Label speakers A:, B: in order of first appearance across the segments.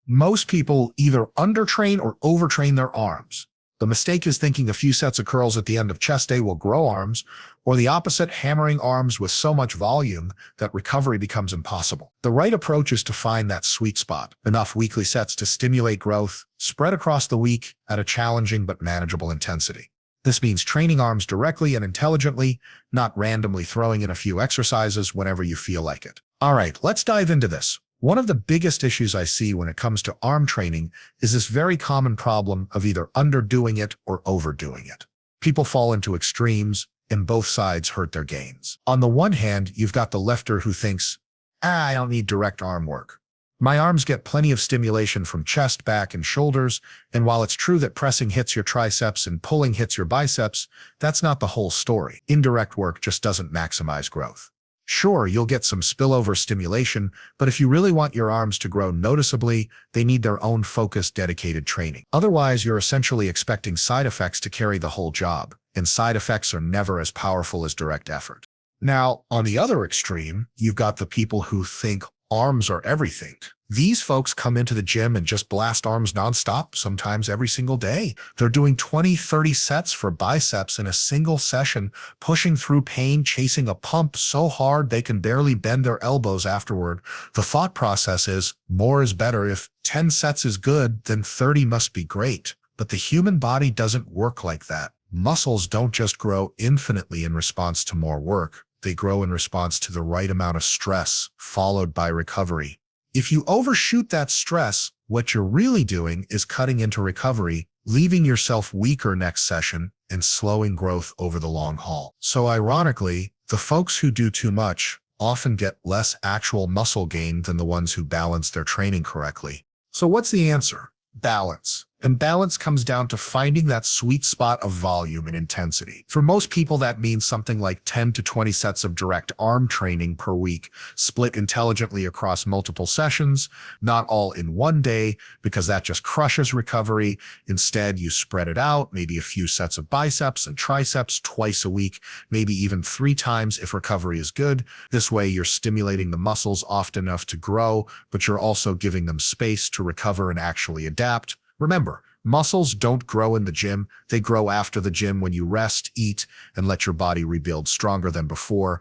A: Most people either undertrain or overtrain their arms. The mistake is thinking a few sets of curls at the end of chest day will grow arms, or the opposite, hammering arms with so much volume that recovery becomes impossible. The right approach is to find that sweet spot, enough weekly sets to stimulate growth, spread across the week at a challenging but manageable intensity. This means training arms directly and intelligently, not randomly throwing in a few exercises whenever you feel like it. All right, let's dive into this. One of the biggest issues I see when it comes to arm training is this very common problem of either underdoing it or overdoing it. People fall into extremes, and both sides hurt their gains. On the one hand, you've got the lifter who thinks, I don't need direct arm work. My arms get plenty of stimulation from chest, back, and shoulders, and while it's true that pressing hits your triceps and pulling hits your biceps, that's not the whole story. Indirect work just doesn't maximize growth. Sure, you'll get some spillover stimulation, but if you really want your arms to grow noticeably, they need their own focused, dedicated training. Otherwise, you're essentially expecting side effects to carry the whole job, and side effects are never as powerful as direct effort. Now, on the other extreme, you've got the people who think arms are everything. These folks come into the gym and just blast arms nonstop, sometimes every single day. They're doing 20, 30 sets for biceps in a single session, pushing through pain, chasing a pump so hard they can barely bend their elbows afterward. The thought process is, more is better. If 10 sets is good, then 30 must be great. But the human body doesn't work like that. Muscles don't just grow infinitely in response to more work. They grow in response to the right amount of stress, followed by recovery. If you overshoot that stress, what you're really doing is cutting into recovery, leaving yourself weaker next session, and slowing growth over the long haul. So ironically, the folks who do too much often get less actual muscle gain than the ones who balance their training correctly. So what's the answer? Balance. And balance comes down to finding that sweet spot of volume and intensity. For most people, that means something like 10 to 20 sets of direct arm training per week, split intelligently across multiple sessions, not all in one day, because that just crushes recovery. Instead, you spread it out, maybe a few sets of biceps and triceps twice a week, maybe even 3 times if recovery is good. This way, you're stimulating the muscles often enough to grow, but you're also giving them space to recover and actually adapt. Remember, muscles don't grow in the gym. They grow after the gym when you rest, eat, and let your body rebuild stronger than before.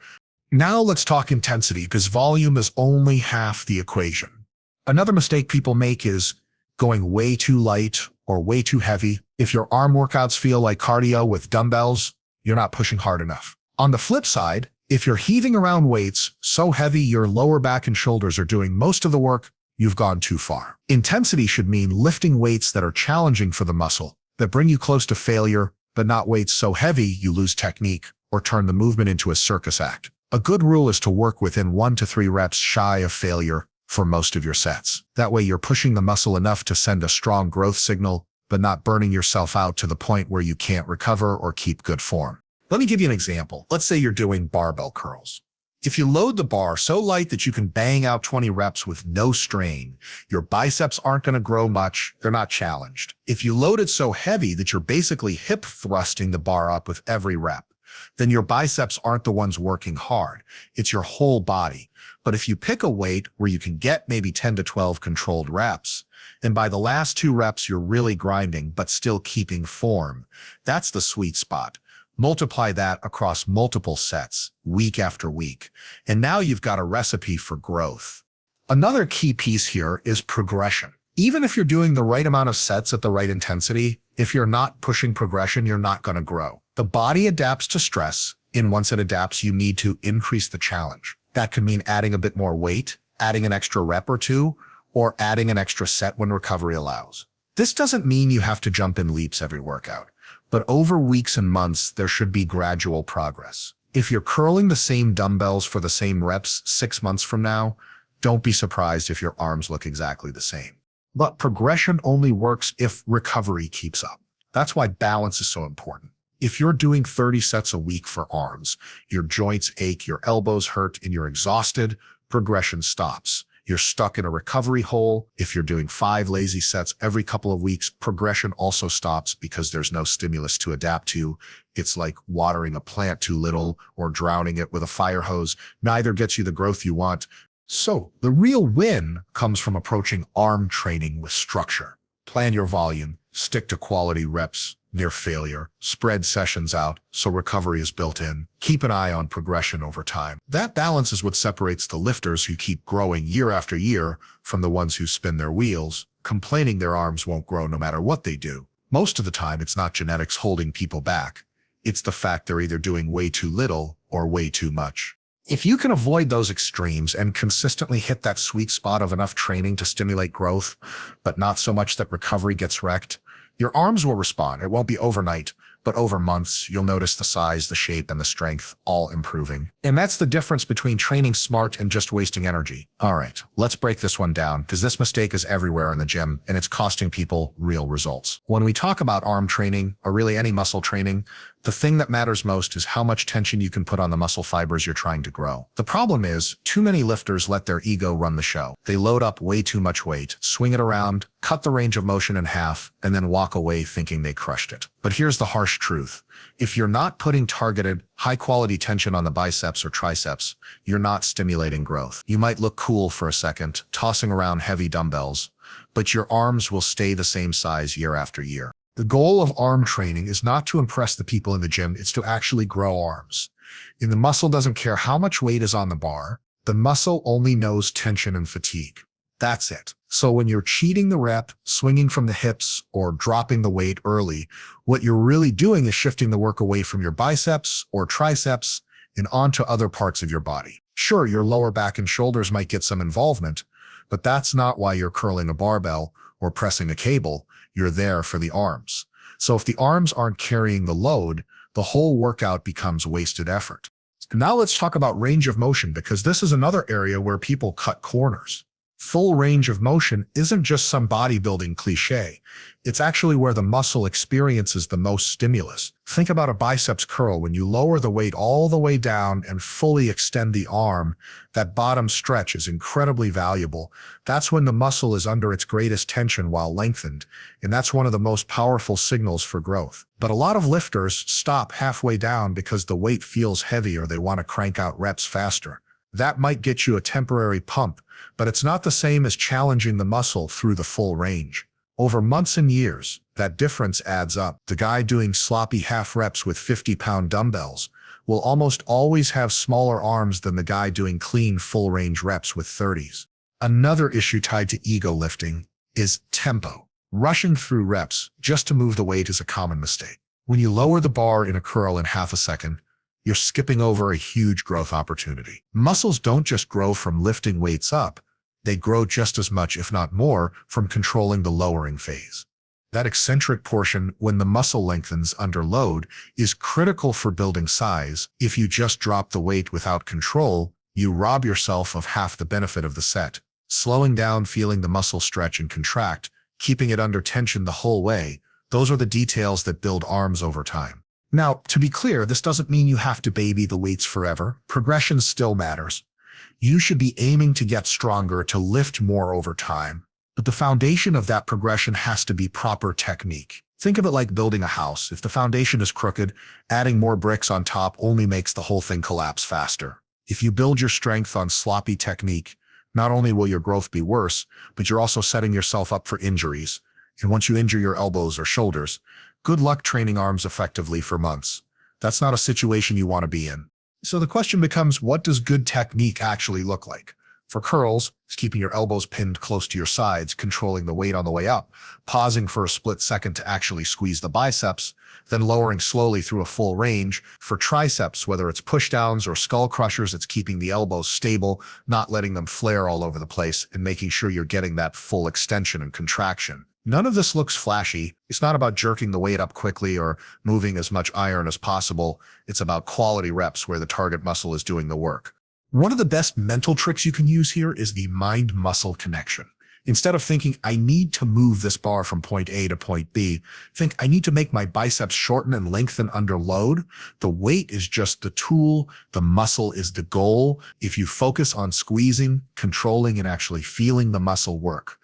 A: Now let's talk intensity, because volume is only half the equation. Another mistake people make is going way too light or way too heavy. If your arm workouts feel like cardio with dumbbells, you're not pushing hard enough. On the flip side, if you're heaving around weights so heavy your lower back and shoulders are doing most of the work, you've gone too far. Intensity should mean lifting weights that are challenging for the muscle, that bring you close to failure, but not weights so heavy you lose technique or turn the movement into a circus act. A good rule is to work within 1 to 3 reps shy of failure for most of your sets. That way you're pushing the muscle enough to send a strong growth signal, but not burning yourself out to the point where you can't recover or keep good form. Let me give you an example. Let's say you're doing barbell curls. If you load the bar so light that you can bang out 20 reps with no strain, your biceps aren't going to grow much. They're not challenged. If you load it so heavy that you're basically hip thrusting the bar up with every rep, then your biceps aren't the ones working hard. It's your whole body. But if you pick a weight where you can get maybe 10 to 12 controlled reps, and by the last 2 reps you're really grinding but still keeping form, that's the sweet spot. Multiply that across multiple sets, week after week, and now you've got a recipe for growth. Another key piece here is progression. Even if you're doing the right amount of sets at the right intensity, if you're not pushing progression, you're not going to grow. The body adapts to stress, and once it adapts, you need to increase the challenge. That could mean adding a bit more weight, adding an extra rep or 2, or adding an extra set when recovery allows. This doesn't mean you have to jump in leaps every workout. But over weeks and months, there should be gradual progress. If you're curling the same dumbbells for the same reps 6 months from now, don't be surprised if your arms look exactly the same. But progression only works if recovery keeps up. That's why balance is so important. If you're doing 30 sets a week for arms, your joints ache, your elbows hurt, and you're exhausted, progression stops. You're stuck in a recovery hole. If you're doing 5 lazy sets every couple of weeks, progression also stops because there's no stimulus to adapt to. It's like watering a plant too little or drowning it with a fire hose. Neither gets you the growth you want. So the real win comes from approaching arm training with structure. Plan your volume, stick to quality reps near failure, spread sessions out so recovery is built in, keep an eye on progression over time. That balance is what separates the lifters who keep growing year after year from the ones who spin their wheels, complaining their arms won't grow no matter what they do. Most of the time, it's not genetics holding people back. It's the fact they're either doing way too little or way too much. If you can avoid those extremes and consistently hit that sweet spot of enough training to stimulate growth, but not so much that recovery gets wrecked, your arms will respond. It won't be overnight, but over months, you'll notice the size, the shape, and the strength all improving. And that's the difference between training smart and just wasting energy. All right, let's break this one down, because this mistake is everywhere in the gym, and it's costing people real results. When we talk about arm training, or really any muscle training, the thing that matters most is how much tension you can put on the muscle fibers you're trying to grow. The problem is, too many lifters let their ego run the show. They load up way too much weight, swing it around, cut the range of motion in half, and then walk away thinking they crushed it. But here's the harsh truth. If you're not putting targeted, high-quality tension on the biceps or triceps, you're not stimulating growth. You might look cool for a second, tossing around heavy dumbbells, but your arms will stay the same size year after year. The goal of arm training is not to impress the people in the gym, it's to actually grow arms. And the muscle doesn't care how much weight is on the bar. The muscle only knows tension and fatigue. That's it. So when you're cheating the rep, swinging from the hips, or dropping the weight early, what you're really doing is shifting the work away from your biceps or triceps and onto other parts of your body. Sure, your lower back and shoulders might get some involvement, but that's not why you're curling a barbell or pressing a cable. You're there for the arms. So if the arms aren't carrying the load, the whole workout becomes wasted effort. Now let's talk about range of motion, because this is another area where people cut corners. Full range of motion isn't just some bodybuilding cliche. It's actually where the muscle experiences the most stimulus. Think about a biceps curl. When you lower the weight all the way down and fully extend the arm, that bottom stretch is incredibly valuable. That's when the muscle is under its greatest tension while lengthened, and that's one of the most powerful signals for growth. But a lot of lifters stop halfway down because the weight feels heavy or they want to crank out reps faster. That might get you a temporary pump, but it's not the same as challenging the muscle through the full range. Over months and years, that difference adds up. The guy doing sloppy half reps with 50-pound dumbbells will almost always have smaller arms than the guy doing clean full-range reps with 30s. Another issue tied to ego lifting is tempo. Rushing through reps just to move the weight is a common mistake. When you lower the bar in a curl in half a second, you're skipping over a huge growth opportunity. Muscles don't just grow from lifting weights up, they grow just as much, if not more, from controlling the lowering phase. That eccentric portion, when the muscle lengthens under load, is critical for building size. If you just drop the weight without control, you rob yourself of half the benefit of the set. Slowing down, feeling the muscle stretch and contract, keeping it under tension the whole way, those are the details that build arms over time. Now, to be clear, this doesn't mean you have to baby the weights forever. Progression still matters. You should be aiming to get stronger, to lift more over time. But the foundation of that progression has to be proper technique. Think of it like building a house. If the foundation is crooked, adding more bricks on top only makes the whole thing collapse faster. If you build your strength on sloppy technique, not only will your growth be worse, but you're also setting yourself up for injuries. And once you injure your elbows or shoulders, good luck training arms effectively for months. That's not a situation you want to be in. So the question becomes, what does good technique actually look like? For curls, it's keeping your elbows pinned close to your sides, controlling the weight on the way up, pausing for a split second to actually squeeze the biceps, then lowering slowly through a full range. For triceps, whether it's pushdowns or skull crushers, it's keeping the elbows stable, not letting them flare all over the place, and making sure you're getting that full extension and contraction. None of this looks flashy. It's not about jerking the weight up quickly or moving as much iron as possible. It's about quality reps where the target muscle is doing the work. One of the best mental tricks you can use here is the mind-muscle connection. Instead of thinking, I need to move this bar from point A to point B, think, I need to make my biceps shorten and lengthen under load. The weight is just the tool. The muscle is the goal. If you focus on squeezing, controlling, and actually feeling the muscle work,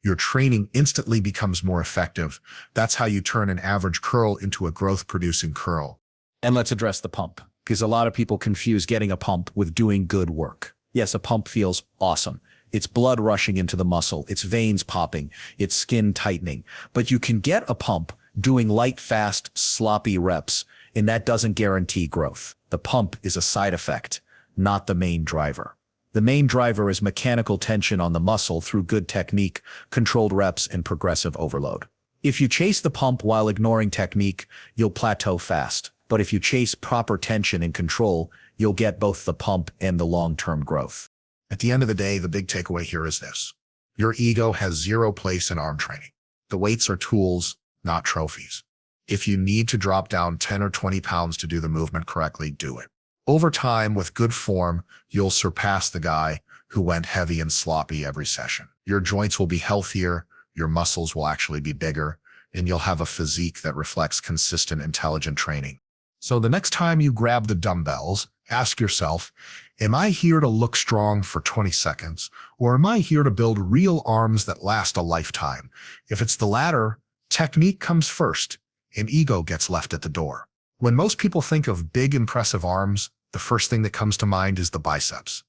A: your training instantly becomes more effective. That's how you turn an average curl into a growth-producing curl.
B: And let's address the pump, because a lot of people confuse getting a pump with doing good work. Yes, a pump feels awesome. It's blood rushing into the muscle, it's veins popping, it's skin tightening. But you can get a pump doing light, fast, sloppy reps, and that doesn't guarantee growth. The pump is a side effect, not the main driver. The main driver is mechanical tension on the muscle through good technique, controlled reps, and progressive overload. If you chase the pump while ignoring technique, you'll plateau fast. But if you chase proper tension and control, you'll get both the pump and the long-term growth.
A: At the end of the day, the big takeaway here is this. Your ego has zero place in arm training. The weights are tools, not trophies. If you need to drop down 10 or 20 pounds to do the movement correctly, do it. Over time, with good form, you'll surpass the guy who went heavy and sloppy every session. Your joints will be healthier, your muscles will actually be bigger, and you'll have a physique that reflects consistent, intelligent training. So the next time you grab the dumbbells, ask yourself, am I here to look strong for 20 seconds, or am I here to build real arms that last a lifetime? If it's the latter, technique comes first, and ego gets left at the door. When most people think of big, impressive arms, the first thing that comes to mind is the biceps.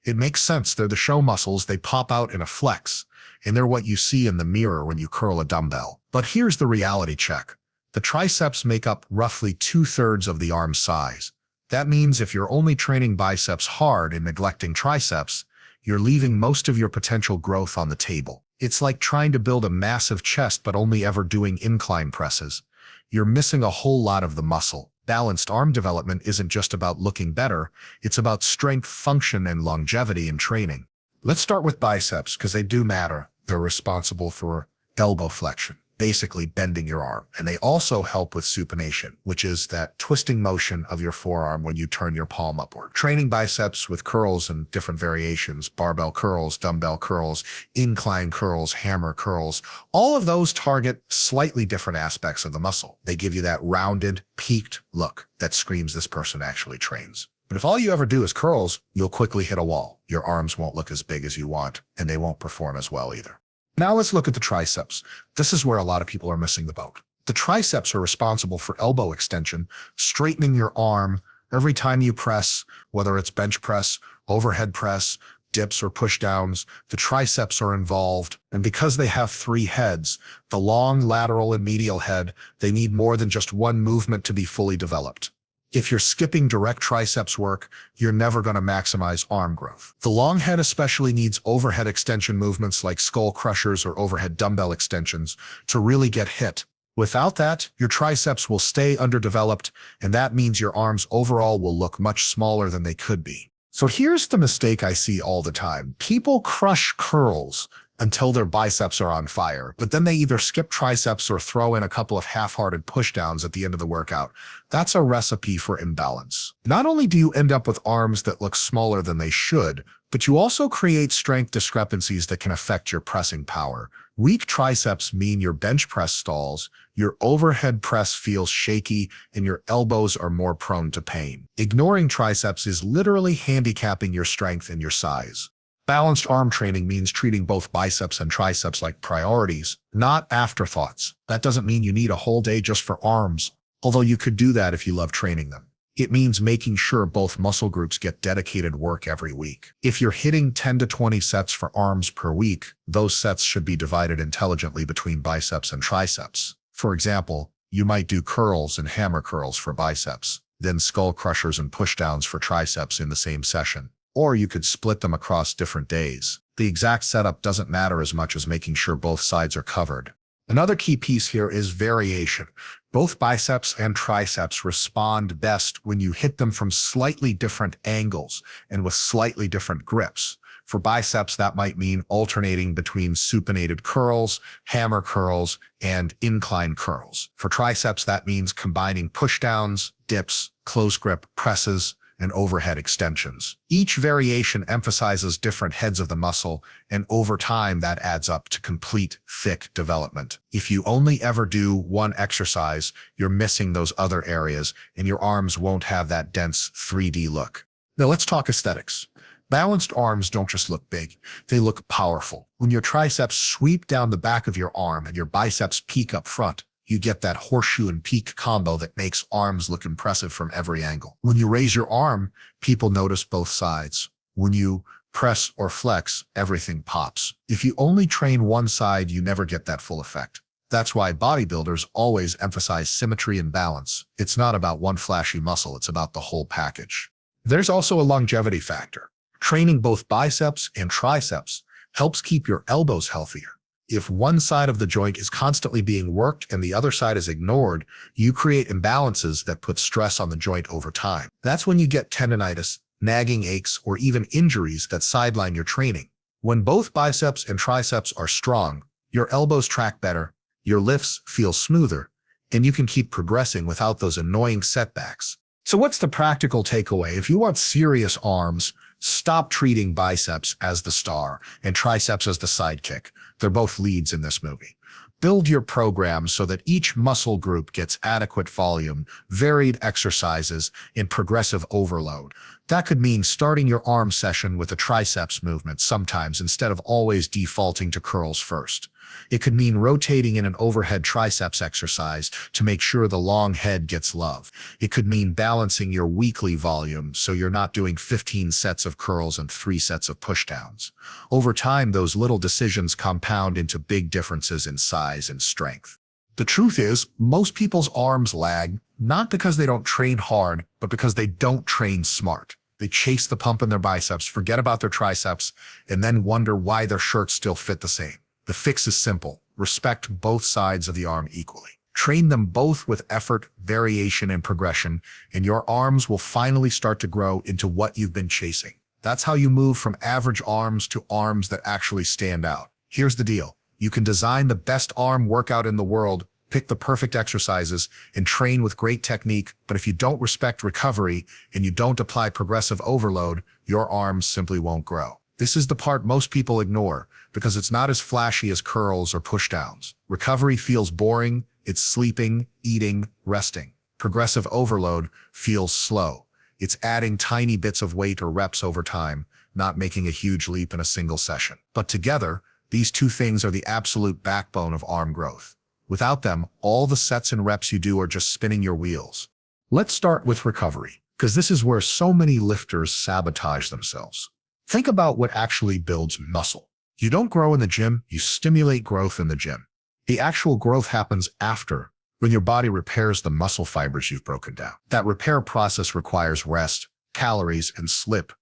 A: It makes sense. They're the show muscles. They pop out in a flex, and they're what you see in the mirror when you curl a dumbbell. But here's the reality check. The triceps make up roughly 2/3 of the arm size. That means if you're only training biceps hard and neglecting triceps, you're leaving most of your potential growth on the table. It's like trying to build a massive chest but only ever doing incline presses. You're missing a whole lot of the muscle. Balanced arm development isn't just about looking better, it's about strength, function, and longevity in training. Let's start with biceps because they do matter. They're responsible for elbow flexion, basically bending your arm. And they also help with supination, which is that twisting motion of your forearm when you turn your palm upward. Training biceps with curls and different variations, barbell curls, dumbbell curls, incline curls, hammer curls, all of those target slightly different aspects of the muscle. They give you that rounded, peaked look that screams this person actually trains. But if all you ever do is curls, you'll quickly hit a wall. Your arms won't look as big as you want, and they won't perform as well either. Now let's look at the triceps. This is where a lot of people are missing the boat. The triceps are responsible for elbow extension, straightening your arm every time you press, whether it's bench press, overhead press, dips, or push downs. The triceps are involved, and because they have 3 heads, the long, lateral, and medial head, they need more than just one movement to be fully developed. If you're skipping direct triceps work, you're never going to maximize arm growth. The long head especially needs overhead extension movements like skull crushers or overhead dumbbell extensions to really get hit. Without that, your triceps will stay underdeveloped, and that means your arms overall will look much smaller than they could be. So here's the mistake I see all the time. People crush curls until their biceps are on fire, but then they either skip triceps or throw in a couple of half-hearted pushdowns at the end of the workout. That's a recipe for imbalance. Not only do you end up with arms that look smaller than they should, but you also create strength discrepancies that can affect your pressing power. Weak triceps mean your bench press stalls, your overhead press feels shaky, and your elbows are more prone to pain. Ignoring triceps is literally handicapping your strength and your size. Balanced arm training means treating both biceps and triceps like priorities, not afterthoughts. That doesn't mean you need a whole day just for arms, although you could do that if you love training them. It means making sure both muscle groups get dedicated work every week. If you're hitting 10 to 20 sets for arms per week, those sets should be divided intelligently between biceps and triceps. For example, you might do curls and hammer curls for biceps, then skull crushers and pushdowns for triceps in the same session. Or you could split them across different days. The exact setup doesn't matter as much as making sure both sides are covered. Another key piece here is variation. Both biceps and triceps respond best when you hit them from slightly different angles and with slightly different grips. For biceps, that might mean alternating between supinated curls, hammer curls, and incline curls. For triceps, that means combining pushdowns, dips, close grip presses, and overhead extensions. Each variation emphasizes different heads of the muscle, and over time that adds up to complete, thick development. If you only ever do one exercise, you're missing those other areas, and your arms won't have that dense 3D look. Now let's talk aesthetics. Balanced arms don't just look big, they look powerful. When your triceps sweep down the back of your arm and your biceps peak up front, you get that horseshoe and peak combo that makes arms look impressive from every angle. When you raise your arm, people notice both sides. When you press or flex, everything pops. If you only train one side, you never get that full effect. That's why bodybuilders always emphasize symmetry and balance. It's not about one flashy muscle, it's about the whole package. There's also a longevity factor. Training both biceps and triceps helps keep your elbows healthier. If one side of the joint is constantly being worked and the other side is ignored, you create imbalances that put stress on the joint over time. That's when you get tendonitis, nagging aches, or even injuries that sideline your training. When both biceps and triceps are strong, your elbows track better, your lifts feel smoother, and you can keep progressing without those annoying setbacks. So what's the practical takeaway? If you want serious arms, stop treating biceps as the star and triceps as the sidekick. They're both leads in this movie. Build your program so that each muscle group gets adequate volume, varied exercises, and progressive overload. That could mean starting your arm session with a triceps movement sometimes instead of always defaulting to curls first. It could mean rotating in an overhead triceps exercise to make sure the long head gets love. It could mean balancing your weekly volume so you're not doing 15 sets of curls and 3 sets of pushdowns. Over time, those little decisions compound into big differences in size and strength. The truth is, most people's arms lag, not because they don't train hard, but because they don't train smart. They chase the pump in their biceps, forget about their triceps, and then wonder why their shirts still fit the same. The fix is simple. Respect both sides of the arm equally. Train them both with effort, variation, and progression, and your arms will finally start to grow into what you've been chasing. That's how you move from average arms to arms that actually stand out. Here's the deal. You can design the best arm workout in the world, pick the perfect exercises, and train with great technique, but if you don't respect recovery and you don't apply progressive overload, your arms simply won't grow. This is the part most people ignore because it's not as flashy as curls or pushdowns. Recovery feels boring, it's sleeping, eating, resting. Progressive overload feels slow. It's adding tiny bits of weight or reps over time, not making a huge leap in a single session. But together, these two things are the absolute backbone of arm growth. Without them, all the sets and reps you do are just spinning your wheels. Let's start with recovery, because this is where so many lifters sabotage themselves. Think about what actually builds muscle. You don't grow in the gym, you stimulate growth in the gym. The actual growth happens after, when your body repairs the muscle fibers you've broken down. That repair process requires rest, calories, and slip.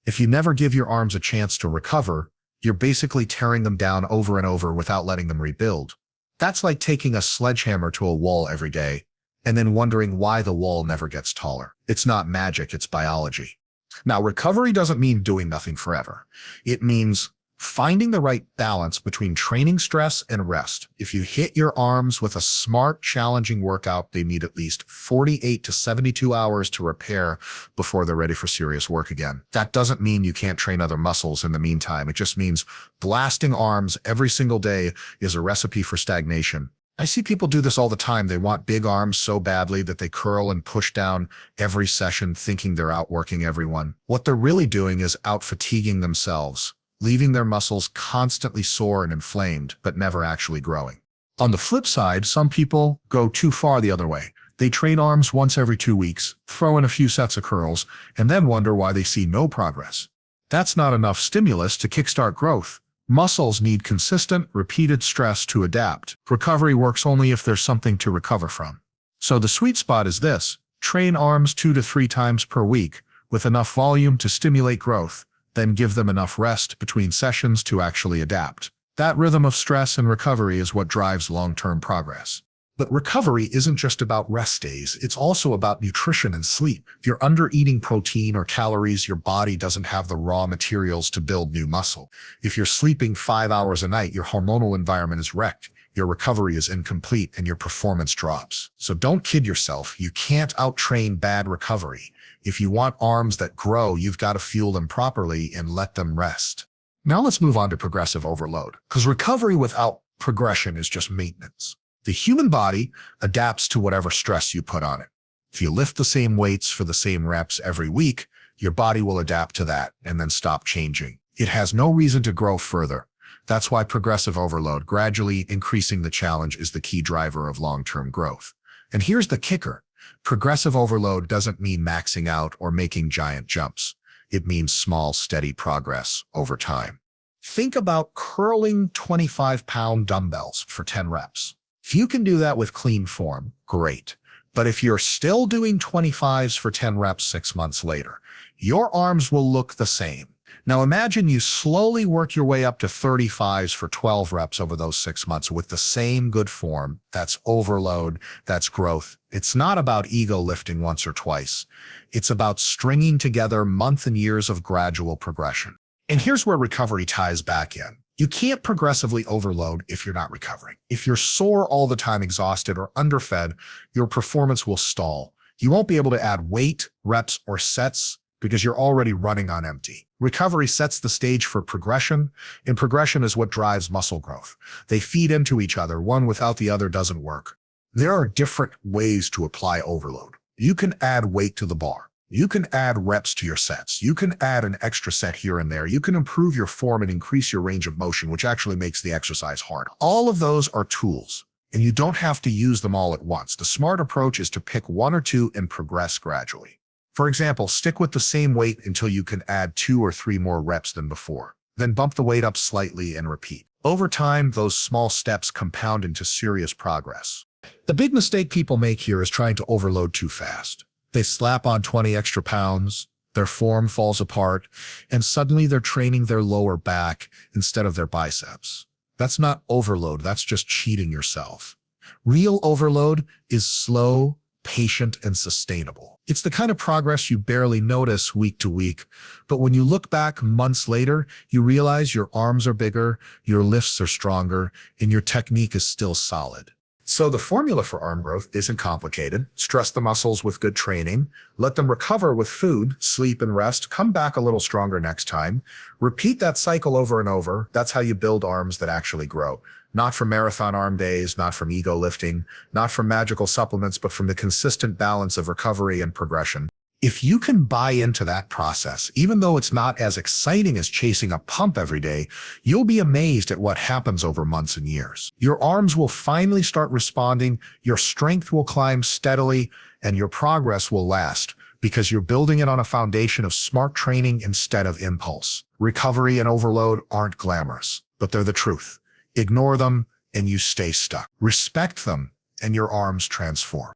A: If you never give your arms a chance to recover, you're basically tearing them down over and over without letting them rebuild. That's like taking a sledgehammer to a wall every day and then wondering why the wall never gets taller. It's not magic, it's biology. Now, recovery doesn't mean doing nothing forever. It means finding the right balance between training stress and rest. If you hit your arms with a smart, challenging workout, they need at least 48 to 72 hours to repair before they're ready for serious work again. That doesn't mean you can't train other muscles in the meantime. It just means blasting arms every single day is a recipe for stagnation. I see people do this all the time. They want big arms so badly that they curl and push down every session thinking they're outworking everyone. What they're really doing is out-fatiguing themselves, leaving their muscles constantly sore and inflamed, but never actually growing. On the flip side, some people go too far the other way. They train arms once every 2 weeks, throw in a few sets of curls, and then wonder why they see no progress. That's not enough stimulus to kickstart growth. Muscles need consistent, repeated stress to adapt. Recovery works only if there's something to recover from. So the sweet spot is this: train arms 2 to 3 times per week with enough volume to stimulate growth, then give them enough rest between sessions to actually adapt. That rhythm of stress and recovery is what drives long-term progress. But recovery isn't just about rest days, it's also about nutrition and sleep. If you're under-eating protein or calories, your body doesn't have the raw materials to build new muscle. If you're sleeping 5 hours a night, your hormonal environment is wrecked, your recovery is incomplete, and your performance drops. So don't kid yourself, you can't out-train bad recovery. If you want arms that grow, you've got to fuel them properly and let them rest. Now let's move on to progressive overload, because recovery without progression is just maintenance. The human body adapts to whatever stress you put on it. If you lift the same weights for the same reps every week, your body will adapt to that and then stop changing. It has no reason to grow further. That's why progressive overload, gradually increasing the challenge, is the key driver of long-term growth. And here's the kicker. Progressive overload doesn't mean maxing out or making giant jumps. It means small, steady progress over time. Think about curling 25-pound dumbbells for 10 reps. If you can do that with clean form, great. But if you're still doing 25s for 10 reps 6 months later, your arms will look the same. Now imagine you slowly work your way up to 35s for 12 reps over those 6 months with the same good form. That's overload, that's growth. It's not about ego lifting once or twice. It's about stringing together months and years of gradual progression. And here's where recovery ties back in. You can't progressively overload if you're not recovering. If you're sore all the time, exhausted, or underfed, your performance will stall. You won't be able to add weight, reps, or sets because you're already running on empty. Recovery sets the stage for progression, and progression is what drives muscle growth. They feed into each other. One without the other doesn't work. There are different ways to apply overload. You can add weight to the bar. You can add reps to your sets. You can add an extra set here and there. You can improve your form and increase your range of motion, which actually makes the exercise hard. All of those are tools, and you don't have to use them all at once. The smart approach is to pick one or two and progress gradually. For example, stick with the same weight until you can add 2 or 3 more reps than before. Then bump the weight up slightly and repeat. Over time, those small steps compound into serious progress. The big mistake people make here is trying to overload too fast. They slap on 20 extra pounds, their form falls apart, and suddenly they're training their lower back instead of their biceps. That's not overload, that's just cheating yourself. Real overload is slow, patient, and sustainable. It's the kind of progress you barely notice week to week, but when you look back months later, you realize your arms are bigger, your lifts are stronger, and your technique is still solid. So the formula for arm growth isn't complicated. Stress the muscles with good training, let them recover with food, sleep, and rest, come back a little stronger next time. Repeat that cycle over and over. That's how you build arms that actually grow. Not from marathon arm days, not from ego lifting, not from magical supplements, but from the consistent balance of recovery and progression. If you can buy into that process, even though it's not as exciting as chasing a pump every day, you'll be amazed at what happens over months and years. Your arms will finally start responding, your strength will climb steadily, and your progress will last because you're building it on a foundation of smart training instead of impulse. Recovery and overload aren't glamorous, but they're the truth. Ignore them, and you stay stuck. Respect them, and your arms transform.